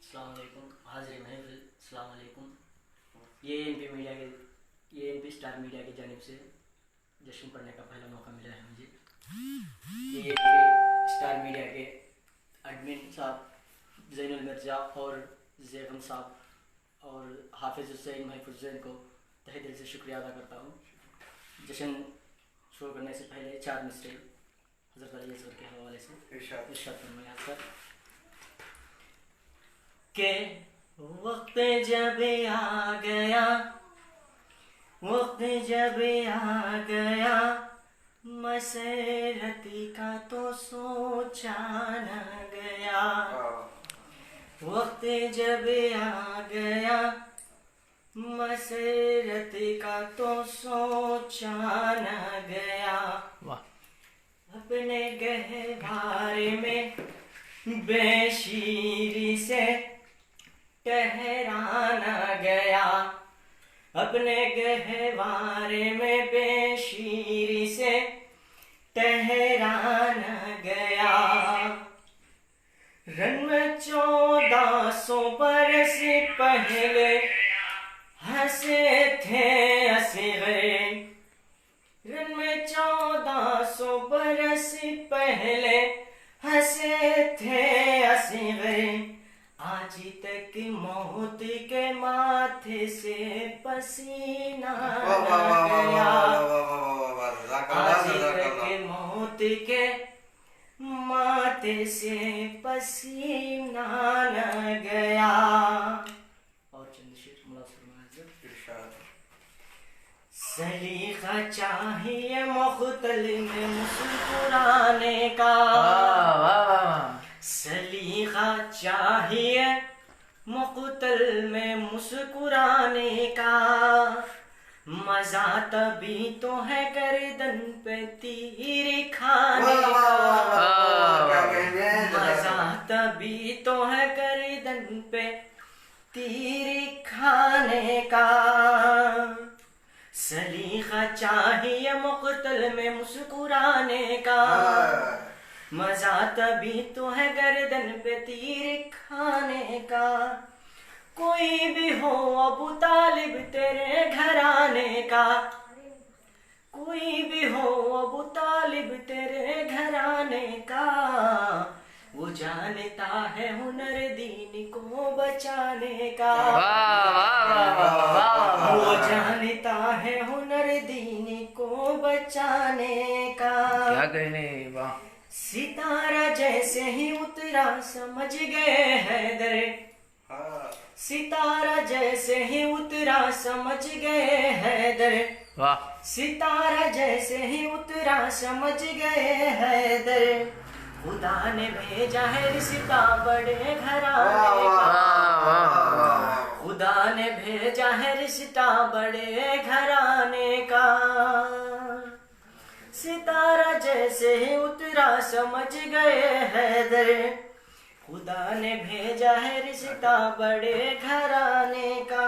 अस्सलाम वालेकुम हाज़िर महफिल अस्सलाम वालेकुम। ये एमपी स्टार मीडिया की जानिब से जश्न पढ़ने का पहला मौका मिला है मुझे। ये एमपी स्टार मीडिया के एडमिन साहब ज़ैनुल मिर्ज़ा और ज़ैगम साहब और हाफिज़ हुसैन महफूज हुसैन को तहे दिल से शुक्रिया अदा करता हूँ। जश्न शुरू करने से पहले 4 मिसरे हज़रत अली असगर के हवाले से इरशाद फरमाया सर के वक्त जब आ गया, वक्त जब आ गया, मसरती का तो सोचा न गया। वक्त जब आ गया, मसरती का तो सोचा न गया। अपने गहवारे में बेशीरी से ठहराना गया, अपने गहवारे में बेशीरी से ठहराना गया। रन में 1400 बरस पहले हंसे थे असग़रे, रन में 1400 बरस पहले हंसे थे असग़रे। आज तक मौत के माथे से पसीना न गया, आज तक मौत के माथे से पसीना न गया। और चंद शेर सलीका चाहिए मुख्तल में मुस्कुराने का, सलीका चाहिए मुख्तल में मुस्कुराने का। मजा तभी तो है गर्दन पे तीर खाने का, मजा तभी तो है गर्दन पे तीर खाने का। सलीका चाहिए मुख्तल में मुस्कुराने का, मजा तभी तो है गर्दन पे तीर खाने का। कोई भी हो अबू तालिब तेरे घराने का, कोई भी हो अबू तालिब तेरे घराने का। वो जानता है हुनर दीन को बचाने का, वो जानता है हुनर दीन को बचाने का। क्या कहने वाह। सितारा जैसे ही उतरा समझ गए हैदर, सितारा जैसे ही उतरा समझ गए हैदर, वाह। सितारा जैसे ही उतरा समझ गए हैदर। खुदा ने भेजा है रिश्ता बड़े घराने का, खुदा ने भेजा है रिश्ता बड़े घराने का। सितारा जैसे ही उतरा समझ गए हैदर, खुदा ने भेजा है रिश्ता बड़े घराने का,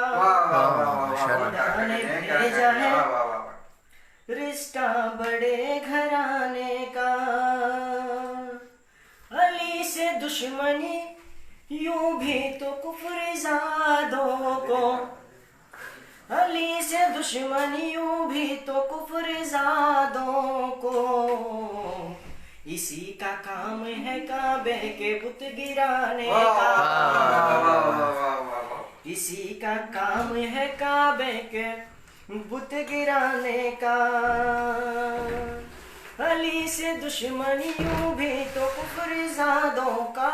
खुदा ने भेजा है रिश्ता बड़े घराने का। अली से दुश्मनी यूं भी तो कुफ्रज़ादों को, अली से दुश्मनी यूं भी तो कुफ्रज़ादों को। इसी का काम है काबे के बुत गिराने का, इसी का काम है काबे के बुत गिराने का। अली से दुश्मनी यूं भी तो कुफ्रज़ादों का,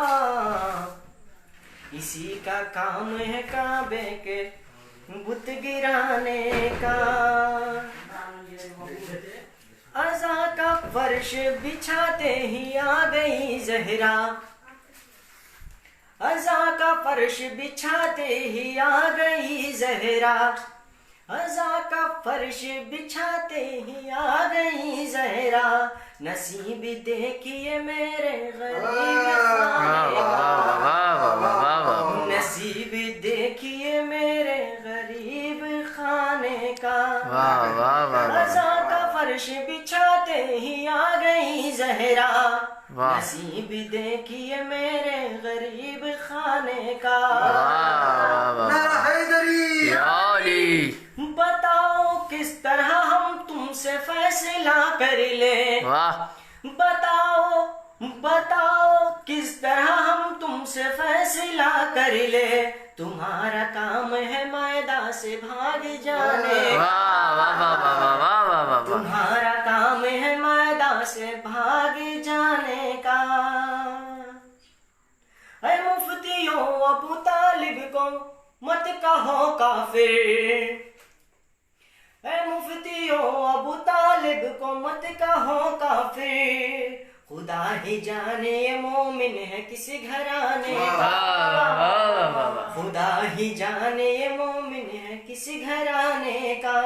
इसी का काम है काबे के बुत गिराने का। अज़ा का फर्श बिछाते ही आ गई ज़हरा, अज़ा का फर्श बिछाते ही आ गई ज़हरा, अज़ा का फर्श बिछाते ही आ गई ज़हरा। नसीब देखिए मेरे गरीब खाने का, नसीब देखिए मेरे गरीब खाने का। अज़ा का फर्श बिछाते ही आ गई ज़हरा, वाह नसीब देखिए मेरे गरीब खाने का। नारा हैदरी या अली। बताओ किस तरह हम तुमसे फैसला कर ले। वाह बताओ बताओ किस तरह हम तुमसे फैसला कर ले। तुम्हारा काम है मैदान से भाग जाने का। वाह वाह वाह वाह वाह वाह वाह वाह। तुम्हारा काम है मैदान से भाग जाने का। ऐ मुफ्तियों अबू तालिब को मत कहो काफिर। ऐ मुफ्तियों अबू तालिब को मत कहो काफिर। खुदा ही जाने ये मोमिन है किस घराने का। खुदा ही जाने ये मोमिन है किस घराने का।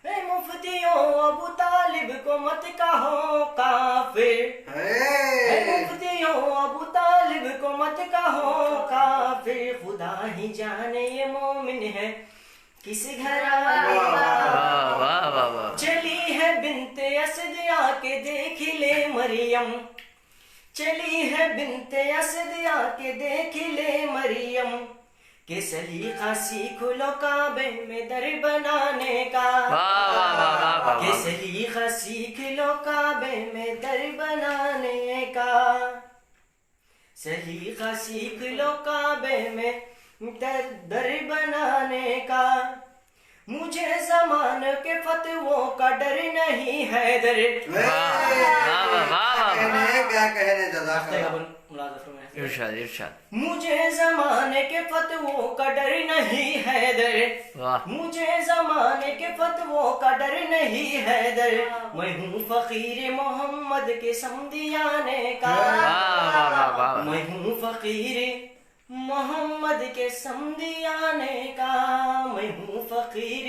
ऐ मुफ्तियों अबू तालिब को मत कहो काफिर। ऐ मुफ्तियों अबू तालिब को मत कहो काफिर। खुदा ही जाने ये मोमिन है किस घराने का। चली है बिनते असद आके देख ले मरियम। चली है बिनते असद आके देख ले मरियम। के सलीका सीख लो काबे में दर बनाने का। के सलीका सीख लो काबे में दर बनाने का। सलीका सीख लो काबे में दर बनाने का। मुझे जमान के फतवों का डर नहीं है दर। क्या कहने इरशाद इरशाद। मुझे जमाने के फतवों का डर नहीं है दर। मुझे जमाने के फतवों का डर नहीं है दर। मैं हूँ फकीर मोहम्मद के समदियाने का। मैं हूँ फकीर मोहम्मद के समदियाने का। मैं हूँ फकीर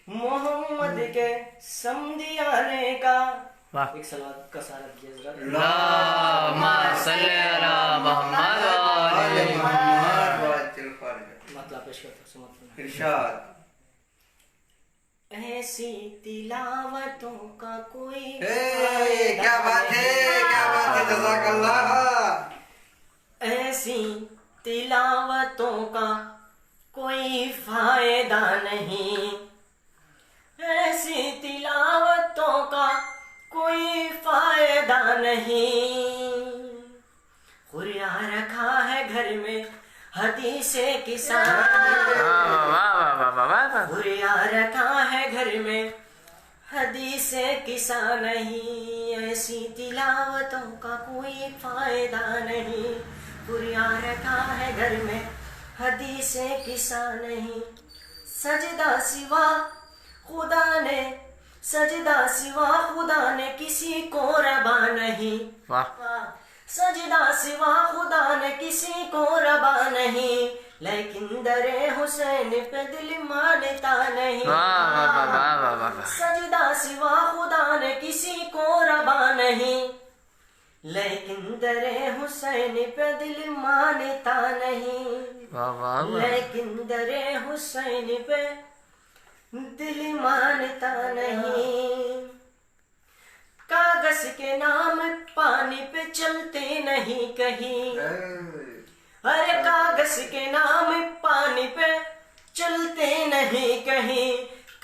मोहम्मद के समदियाने का। एक सलात का सारा दिया अल्लाहुम्मा सल्ली अला मुहम्मद व आले मुहम्मद। मतलब पेश करता हूं। इरशाद। ऐसी तिलावतों का कोई क्या बात है, क्या बात है, जज़ाकल्लाह। ऐसी तिलावतों का कोई फायदा नहीं। ऐसी तिलावतों का कोई फायदा नहीं। खुरिया रखा है घर में हदीसे किसान। खुरिया रखा है घर में हदीसे किसान नहीं। ऐसी तिलावतों का कोई फायदा नहीं। खुरिया रखा है घर में हदीसे किसान नहीं। सजदा सिवा खुदा ने सजदा सिवा खुदा ने किसी को रबा नहीं। सजदा सिवा खुदा ने किसी को रबा नहीं। लेकिन दरे हुसैन पे दिल मानता नहीं। सजदा सिवा खुदा ने किसी को रबा नहीं। लेकिन दरे हुसैन पे दिल मानता नहीं। लेकिन दरे हुसैन पे दिल मानता नहीं। कागज के नाम पानी पे चलते नहीं कहीं। अरे कागज के नाम पानी पे चलते नहीं कहीं।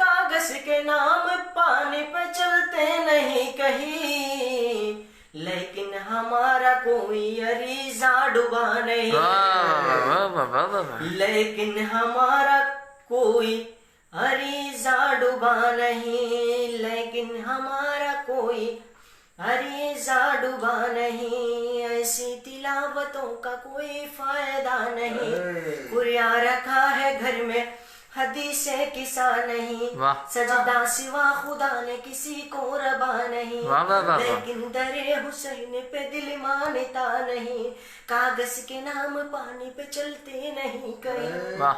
कागज के नाम पानी पे चलते नहीं कहीं। लेकिन हमारा कोई अरीजा डुबा नहीं। लेकिन हमारा कोई अरीजा डुबा नहीं। लेकिन हमारा कोई अरीजा डुबा नहीं। ऐसी तिलावतों का कोई फायदा नहीं। कुरिया रखा है घर में हदीसे किसा नहीं। सजदा सिवा खुदा ने किसी को रबा नहीं। लेकिन दरे हुसैन पे दिल मानता नहीं। कागज के नाम पानी पे चलते नहीं कहीं।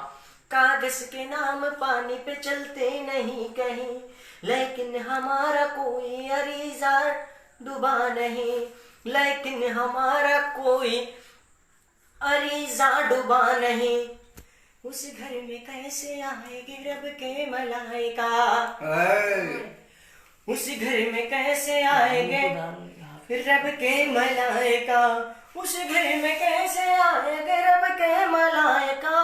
कागज के नाम पानी पे चलते नहीं कहीं। लेकिन हमारा कोई अरीजा डुबा नहीं। लेकिन हमारा कोई अरीजा डुबा नहीं। उस घर में कैसे आएगी रब के मलाइका। उस घर में कैसे आएंगे रब के मलाइका उस घर में कैसे आएगा रब के मलाइका,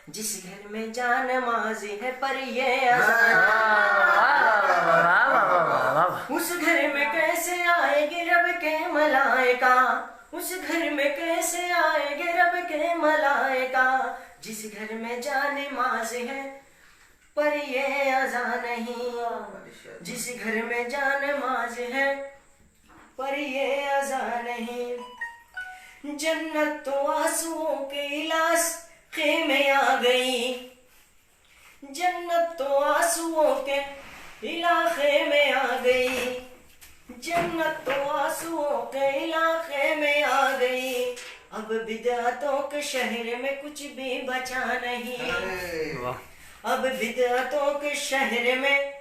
जिस घर में जान नमाज़ी है पर ये उस घर में कैसे आएगी रब के मलाइका, उस घर में कैसे आएगे रब के मलाइका, जिस घर में जान नमाज है पर ये अज़ा नहीं, जिस घर में जान नमाज है पर ये अज़ा नहीं। जन्नत तो आंसुओं के इलाके में आ गई, जन्नत तो आंसुओं के इलाके में आ गई, जन्नत तो आंसुओं के इलाके में आ गई। अब बिदअतों के शहर में कुछ भी बचा नहीं, अब बिदअतों के शहर में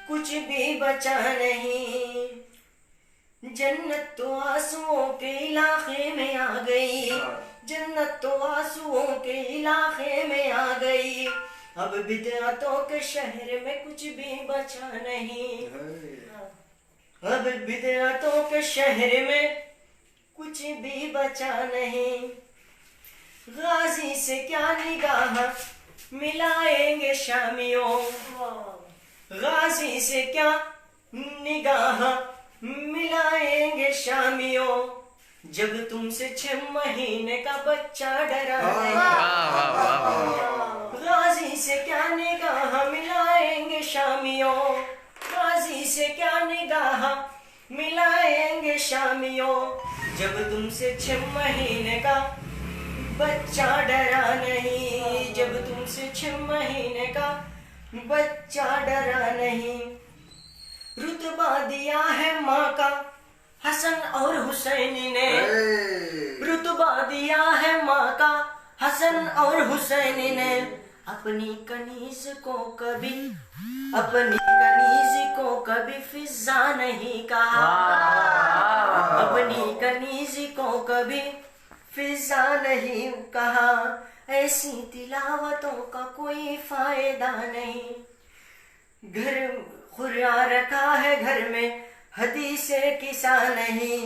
कुछ भी बचा नहीं। जन्नत तो आंसुओं के इलाके में आ गई, जन्नत तो आंसुओं के इलाके में आ गई। अब बिदअतों के शहर में कुछ भी बचा नहीं, अब बिदअतों के शहर में कुछ भी बचा नहीं। गाजी से क्या निगाह मिलाएंगे शामियों, गाजी से क्या निगाह मिलाएंगे शामियों, जब तुमसे 6 महीने का बच्चा डरा है। गाजी से क्या निगाह मिलाएंगे शामियों, गाजी से क्या निगाह मिलाएंगे शामियों, जब तुमसे 6 महीने का बच्चा डरा नहीं, जब तुमसे 6 महीने का बच्चा डरा नहीं। रुतबा दिया है माँ का हसन और हुसैन ने, रुतबा दिया है माँ का हसन और हुसैन ने, अपनी कनीज को कभी, अपनी कनीज को कभी फिजा नहीं कहा, अपनी कनीज को कभी फिजा नहीं कहा। ऐसी तिलावतों का कोई फायदा नहीं, घर खुरा रखा है घर में हदीसे किसा नहीं,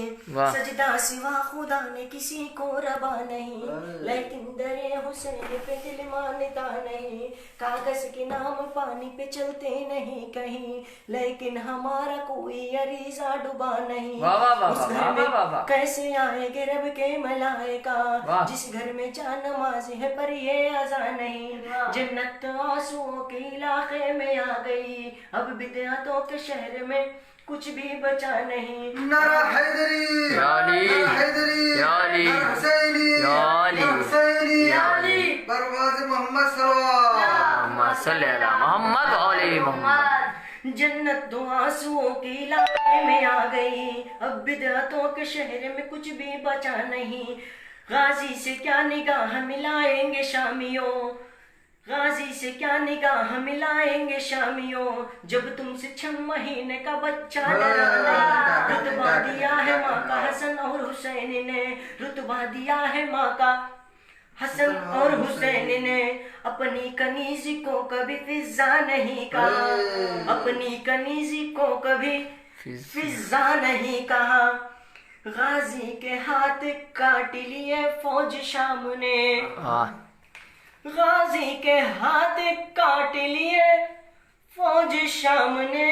सजदा सिवा खुदा ने किसी को रबा नहीं, लेकिन दरे हुसैन पे दिल मानता नहीं। कागज के नाम पानी पे चलते नहीं कहीं, लेकिन हमारा कोई अरीजा डुबा नहीं। उस घर में कैसे आएंगे रब के मलाइका, जिस घर में जान नमाज है पर ये अज़ा नहीं। जन्नत आंसुओं के इलाके में आ गई, अब बिदअतों के शहर में कुछ भी बचा नहीं। नारा हैदरी, या अली, नारा हैदरी, या अली, या हुसैनी, या अली, या हुसैनी, या अली, बरवाज़ मोहम्मद सल्लल्लाहु मोहम्मद अली मोहम्मद। जन्नत दो आंसुओं के इलाके में आ गई, अब बिदअतों के शहर में कुछ भी बचा नहीं। गाजी से क्या निगाह मिलाएंगे शामियों, गाजी से क्या निगाह मिलाएंगे शामियों, जब तुमसे 6 महीने का बच्चा डरा नहीं। रुतबा दिया है माँ का हसन और हुसैन ने, रुतबा दिया है माँ का हसन और हुसैन ने, अपनी कनीजी को कभी फिजा नहीं कहा, अपनी कनीजी को कभी फिजा नहीं कहा। गाजी के हाथ काट लिए फौज शाम ने, गाजी के हाथ काट लिए फौज शाम ने,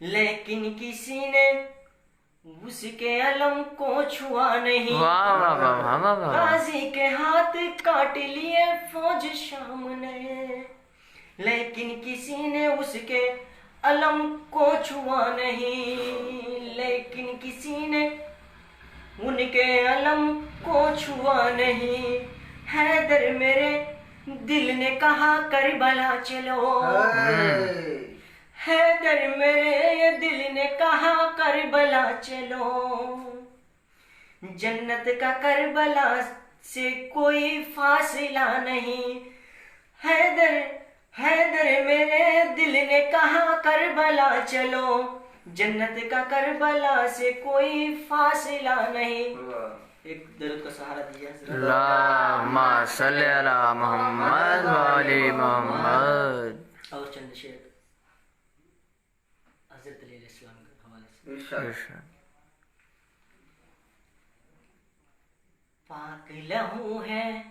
लेकिन किसी ने उसके अलम को छुआ नहीं। गाजी के हाथ काट लिए फौज शाम ने, लेकिन किसी ने उसके अलम को छुआ नहीं, लेकिन किसी ने उनके अलम को छुआ नहीं। हैदर मेरे दिल ने कहा करबला चलो, हैदर मेरे दिल ने कहा करबला चलो, जन्नत का करबला से कोई फासला नहीं। हैदर हैदर मेरे दिल ने कहा करबला चलो, जन्नत का करबला से कोई फासला नहीं। एक दर्द का सहारा दिया अल्लाहुम्मा सल्ली अला मोहम्मद व अली मोहम्मद। और चंद शेर हज़रत पाक लहू है,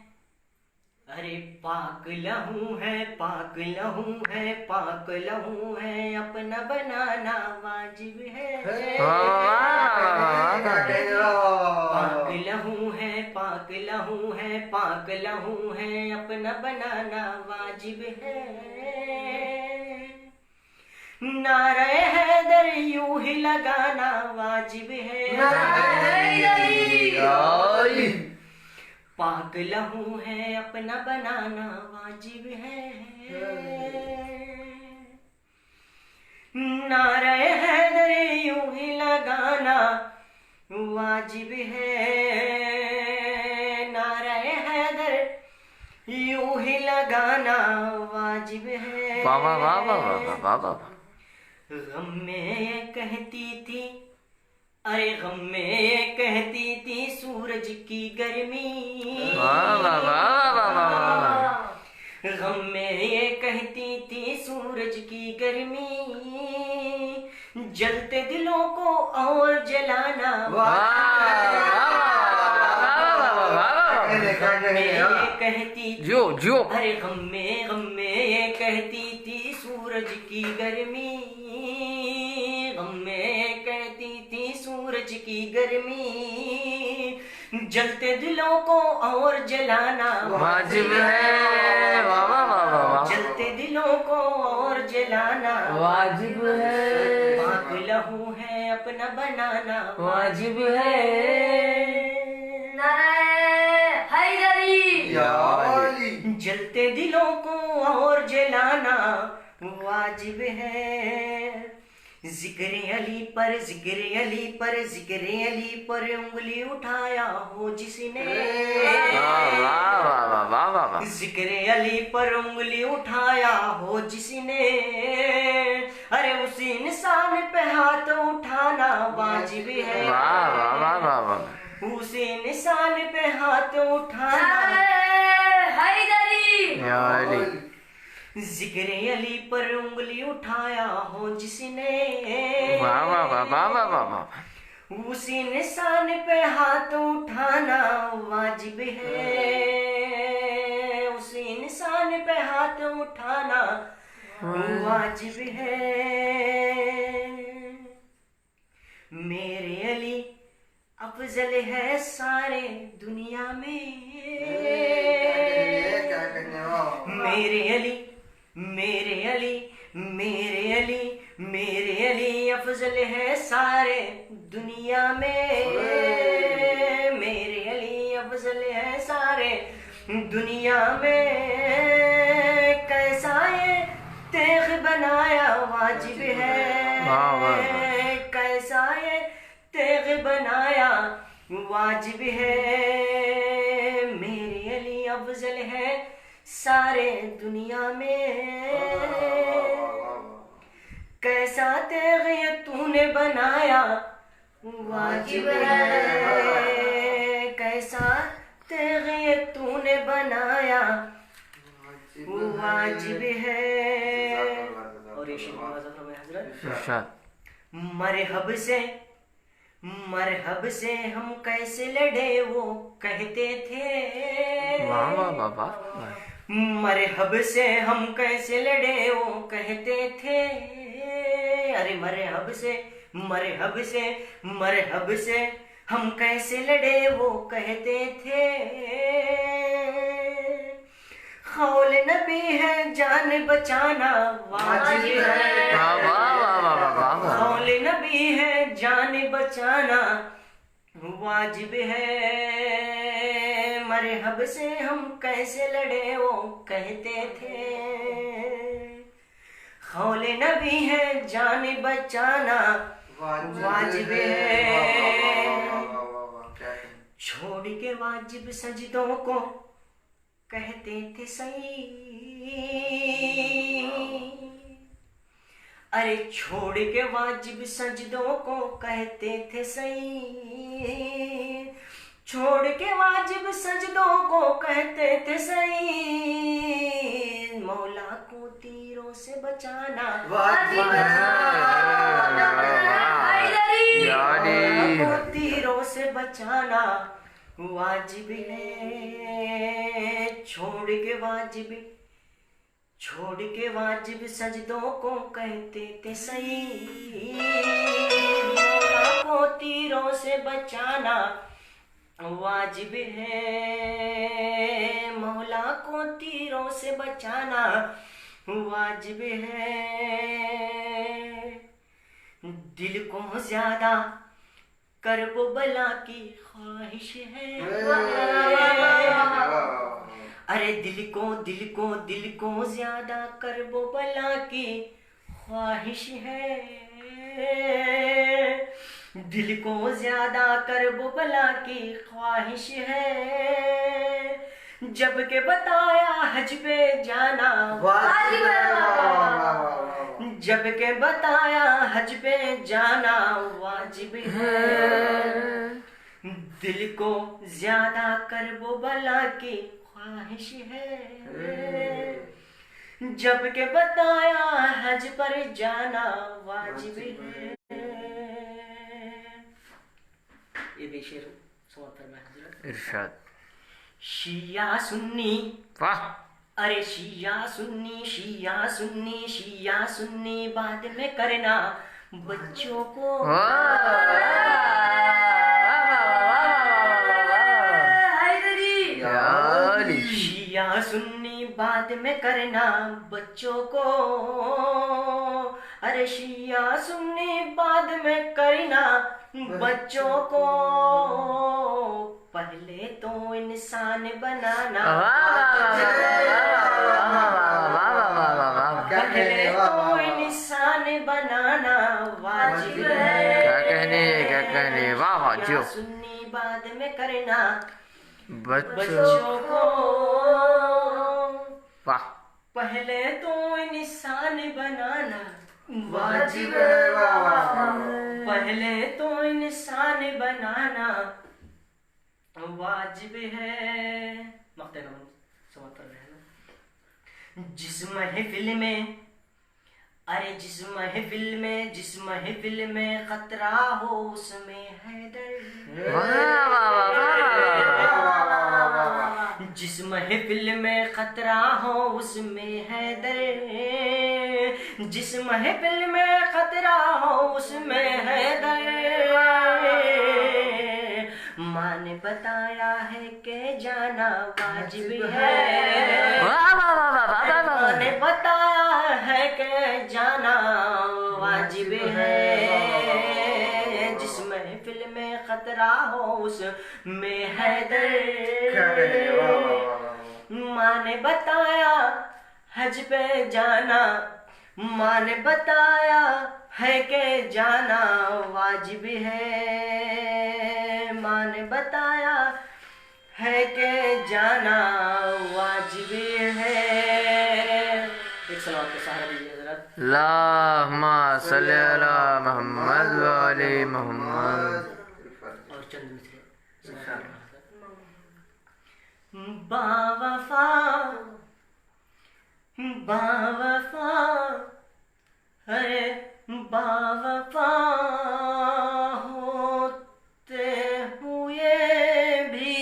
अरे पाक लहू है, पाक लहू है, पाक लहू है, अपना बनाना वाजिब है। पाक लहू है, पाक लहू है, पाक लहू है, अपना बनाना वाजिब है। नारे हैदर यूं ही लगाना वाजिब है। पाक लहू है, अपना बनाना वाजिब है। नारे हैदर यूं ही लगाना वाजिब है। नारे हैदर यूं ही लगाना वाजिब है। वाह वाह वाह वाह वाह वाह वाह। गम में ये कहती थी, अरे गम में ये कहती थी सूरज की गर्मी। वाह वाह वाह वाह वाह। गम में ये कहती थी सूरज की गर्मी, जलते दिलों को और जलाना। गम में ये कहती थी, जो जो अरे गम में ये कहती थी सूरज की गर्मी। गम में ये कहती थी सूरज की गर्मी, जलते दिलों को और जलाना वाजिब है। वाह वाह वाह वाह। जलते दिलों को और जलाना वाजिब है। पाक लहू है, अपना बनाना वाजिब है। जलते दिलों को और जलाना वाजिब है। जिक्र अली पर, जिक्र अली पर, जिक्र अली पर उंगली उठाया हो जिसने। वाह वाह वाह वाह वाह वाह। जिक्र अली पर उंगली उठाया हो जिसने, अरे उसी इंसान पे हाथ उठाना वाजिब है। वाह वाह वाह वाह वाह। उसी इंसान पे हाथ उठाना। या अली। जिक्र अली पर उंगली उठाया हो जिसने, वाह वाह वाह वाह वाह वाह वाह। उसी निशान पे हाथ उठाना वाजिब है। उसी निशान पे हाथ उठाना वाजिब है। मेरे अली अफजल है सारे दुनिया में। मेरे अली, मेरे अली, मेरे अली, मेरे अली अफजल है सारे दुनिया में। मेरे अली अफजल है सारे दुनिया में। कैसा ये तेग बनाया वाजिब है। वाह वाह। कैसा ये तेग बनाया वाजिब है। मेरे अली अफजल है सारे दुनिया में। कैसा तेग ये तूने बनाया वाजिब है। कैसा तेग ये तूने बनाया वाजिब है। और ये शेर नवाज़ फरमाए हज़रत, इरशाद। मरहब से, मरहब से हम कैसे लड़े वो कहते थे। वाह वाह वाह वाह। मरहब से हम कैसे लड़े वो कहते थे। अरे मरहब से, मरहब से, मरहब से हम कैसे लड़े वो कहते थे। खौल नबी है जान बचाना वाजिब है। वाह वाह वाह वाह वाह वाह। खौल नबी है जान बचाना वाजिब है। मरहब से हम कैसे लड़े वो कहते थे। खौल नबी है जान बचाना वाजिब है। छोड़ के वाजिब सजदों को कहते थे सही। अरे छोड़ के वाजिब सजदों को कहते थे सही। छोड़ के वाजिब सजदों को कहते थे सही। मौला को तीरों से बचाना वाजिब है। वाली। को तीरों से बचाना वाजिब है, छोड़ के वाजिब सजदों को कहते थे सही। मौला को तीरों से बचाना वाजिब है, मौला को तीरों से बचाना वाजिब है। दिल को ज्यादा करबो बला की ख्वाहिश है, अरे दिल को ज्यादा करबो बला की ख्वाहिश है। दिल को ज्यादा करबो बला की ख्वाहिश है। जब के बताया हज पे जाना वाजिब है, जब के बताया हज पे जाना वाजिब है। दिल को ज्यादा करबो बला की ख्वाहिश है। जब के बताया हज पर जाना वाजिब है। ये भी शेर समाप्त फरमाया हजरत। इरशाद। शिया सुन्नी, वाह। अरे शिया सुन्नी, शिया सुन्नी, शिया सुन्नी बाद में करना बच्चों को। शिया सुन्नी बाद में करना बच्चों को, अरे शिया सुन्नी बाद में करना बच्चों को। पहले तो इंसान बनाना, पहले तो इंसान बनाना वाजिब है। क्या कहने वाह वाह जो। सुन्नी बाद में करना बच्चों को, वाह। पहले तो इंसान बनाना वाजिब है, है, पहले तो इंसान बनाना वाजिब है। मक्ते नमन समाप्त कर रहे हैं। जिस महफिल में, अरे जिस महफिल में खतरा हो उसमें हैदर। जिस महफिल में खतरा हो उसमें हैदर, जिस महफिल में खतरा हो उसमें हैदर। माँ ने बताया है कि जाना वाजिब है, माँ ने बताया है कि जाना वाजिब है। जिस महफिल में खतरा हो उसमें हैदर। माँ ने बताया हज पे जाना, माँ ने बताया है कि जाना वाजिब है। माँ ने बताया है कि जाना वाजिब है। एक सलावत का सहारा दीजिए हज़रत। अल्लाहुम्मा सल्ली अला मुहम्मद व आले मुहम्मद। और चंद मिसरे। बावफा बावफा है, बावफा होते हुए भी,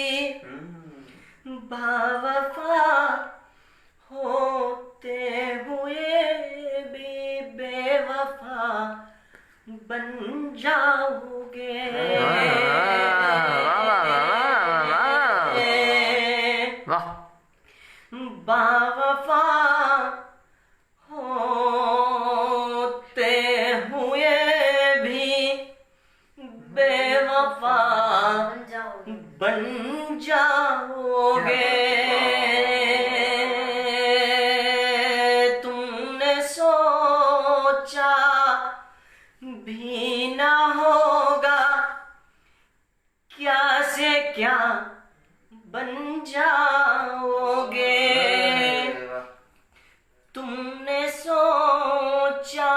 बावफा होते हुए भी बेवफा बन जाओगे। बावफा होते हुए भी बेवफा बन जाओगे। तुमने सोचा भी ना होगा क्या से क्या बन जाओगे। तुमने सोचा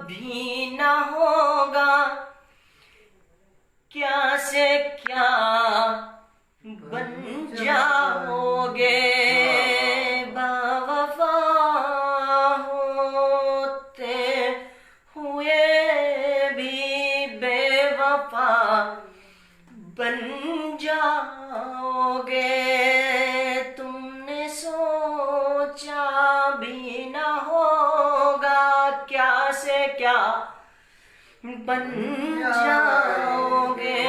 भी ना होगा क्या से क्या बन जाओगे। बावफा होते हुए भी बेवफा बन जाओगे।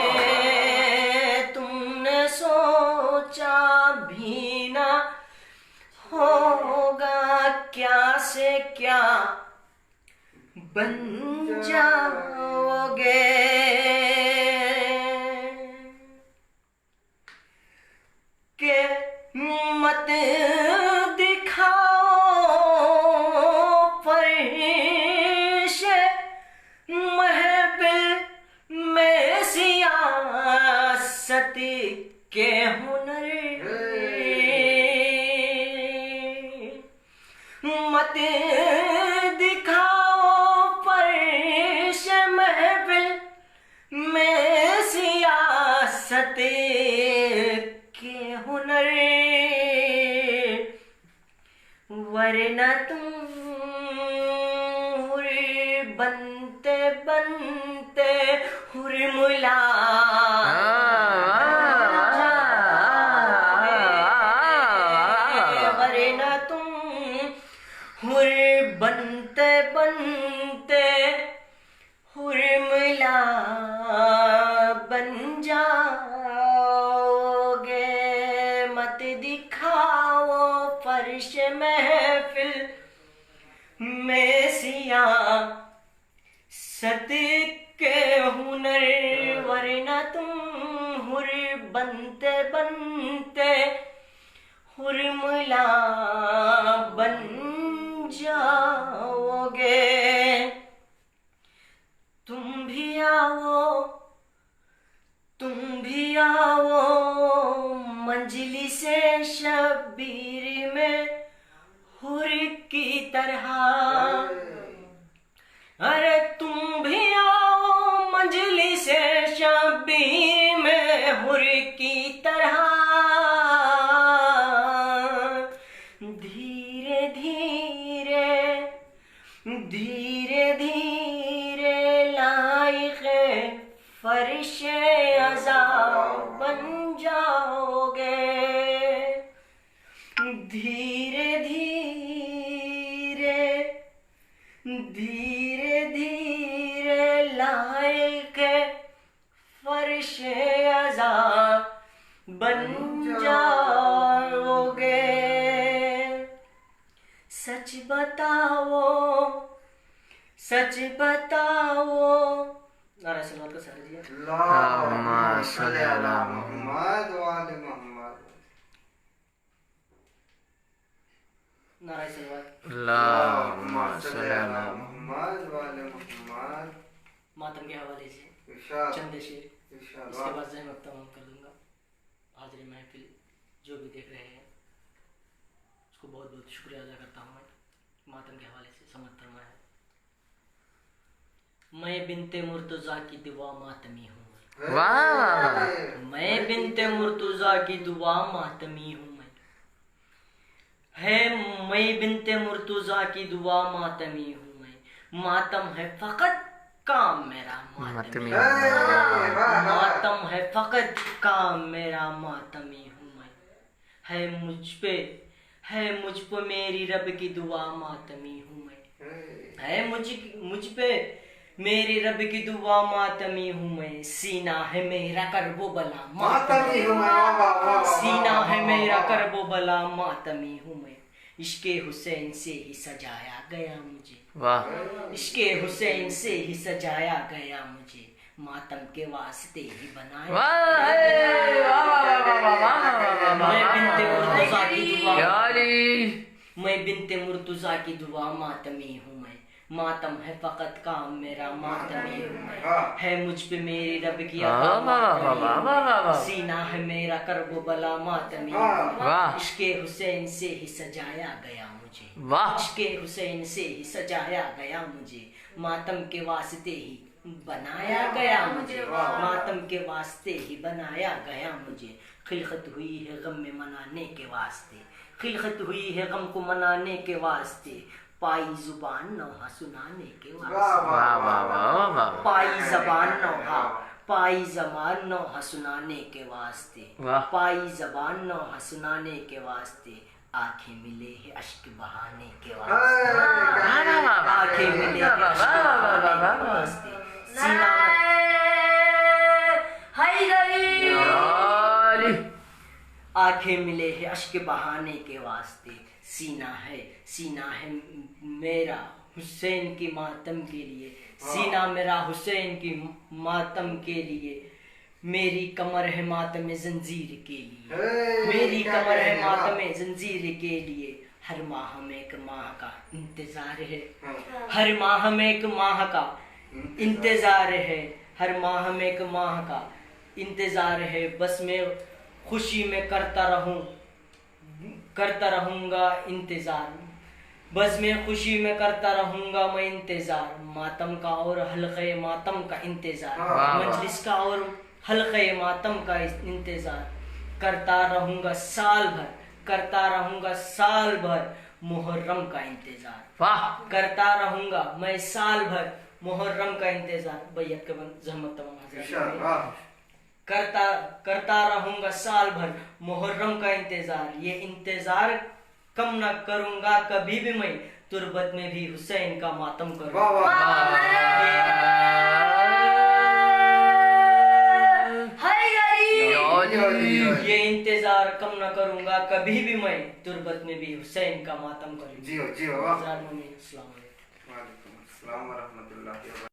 तुमने सोचा भी ना होगा क्या से क्या बन जाओगे। के मत दिखाओ फरिश्ते महफिल में सियासत के हुनर। मत दिखाओ फरिश्ते महफिल में सियासत के हुनर। वरना तुम हुर बनते बनते हुरमुला वरना तुम हुर बनते बनते हुरमुला बन जाओगे। मत दिखाओ फर्श महफिल में सियासत के हुनर। वरना तुम हुर बनते बनते हुरमुला बन जाओगे। तुम भी आओ मंजलिसे शबीर में हुर की तरह। अरे तुम भी आओ मंजलिसे शबीर में हुर की तरह। धीरे धीरे धीरे धीरे लायक फरिश्ते अज़ा बन जाओगे। धीरे धीरे धीरे धीरे लायक फरिश्ते अज़ा बन जाओगे। सच बताओ सच बताओ। नारा सलवात का सारा दिया। अल्लाहुम्मा सल्ली अला मुहम्मद व आले मुहम्मद। नारा सलवात। अल्लाहुम्मा सल्ली अला मुहम्मद व आले मुहम्मद। मातम के हवाले से इंशाअल्लाह चंद शेर, इंशाअल्लाह इसके बाद जहन तमाम कर दूंगा। हाजिर महफिल जो भी देख रहे हैं उसको बहुत बहुत शुक्रिया अदा करता हूँ। मैं मातम के हवाले से समझ फरमाया। मैं बिनते मुर्तज़ा की दुआ मातमी हूँ। वाह मैं बिनते मुर्तज़ा की दुआ मातमी हूँ। मैं बिनते मुर्तज़ा की दुआ मातमी हूँ। मैं मातम है फ़कत काम मेरा मातमी। मातम है फ़कत काम मेरा मातमी हूँ। मैं है मुझ पे मेरी रब की दुआ मातमी हूँ। मैं है मुझ पे मेरी रब की दुआ मातमी हूँ। मैं सीना है मेरा करबो बला मातमी हूँ मैं। सीना है मेरा करबो बला मातमी हूँ। मैं इश्के हुसैन से ही सजाया गया मुझे। वाह इश्के हुसैन से ही सजाया गया मुझे। मातम के वास्ते ही बनाया। मैं बिनते मुर्तज़ा की दुआ मैं बिनते मुर्तज़ा की दुआ मातमी हूँ। मैं मातम है फ़कत काम मेरा मातमी हूँ। मैं है मुझ पे मेरी रब की अता। सीना है मेरा करबो बला मातमी हूँ। वाह इश्के हुसैन से ही सजाया गया मुझे। वाह इश्के हुसैन से ही सजाया गया मुझे। मातम के वास्ते ही बनाया गया मुझे। मातम के वास्ते ही बनाया गया मुझे। खिलखत हुई है गम में मनाने के वास्ते। खिलखत हुई है गम को मनाने के वास्ते। पाई जुबान नौहा सुनाने के वास्ते। वाह वाह वाह वाह पाई जबान नौहा पाई जबान नौहा सुनाने के वास्ते। वाह पाई जबान नौहा सुनाने के वास्ते। आंखें मिले है अश्क बहाने के वास्ते। आंखें मिले है अश्क बहाने के वास्ते। सीना आंखें मिले हैं अश्क बहाने के वास्ते, सीना है मेरा हुसैन की मातम के लिए, सीना मेरा हुसैन की मातम के लिए, मेरी कमर है मातम जंजीर के लिए, मेरी कमर है मातम जंजीर के लिए, हर माह में एक माह का इंतजार है, हर माह में एक माह का इंतजार है, हर माह में एक माह का इंतजार है, बस मैं खुशी में करता रहूंगा इंतजार, बस मैं खुशी में करता रहूंगा मैं इंतजार, मातम का और हल्क़े मातम का इंतजार, मजलिस का और हल्क़े मातम का इंतजार, करता रहूंगा साल भर, करता रहूंगा साल भर मुहर्रम का इंतजार, करता रहूंगा मैं साल भर मुहर्रम का इंतजार। बैयत के बंद जहमत तमाम करता रहूंगा साल भर मुहर्रम का इंतजार, ये इंतजार कम न करूंगा कभी भी मैं, तुरबत में भी हुसैन का मातम करूंगा। ये इंतजार कम न करूंगा कभी भी मैं, तुरबत में भी हुसैन का मातम करूंगा। जी अस्सलाम वालेकुम। वालेकुम अस्सलाम व रहमतुल्लाहि व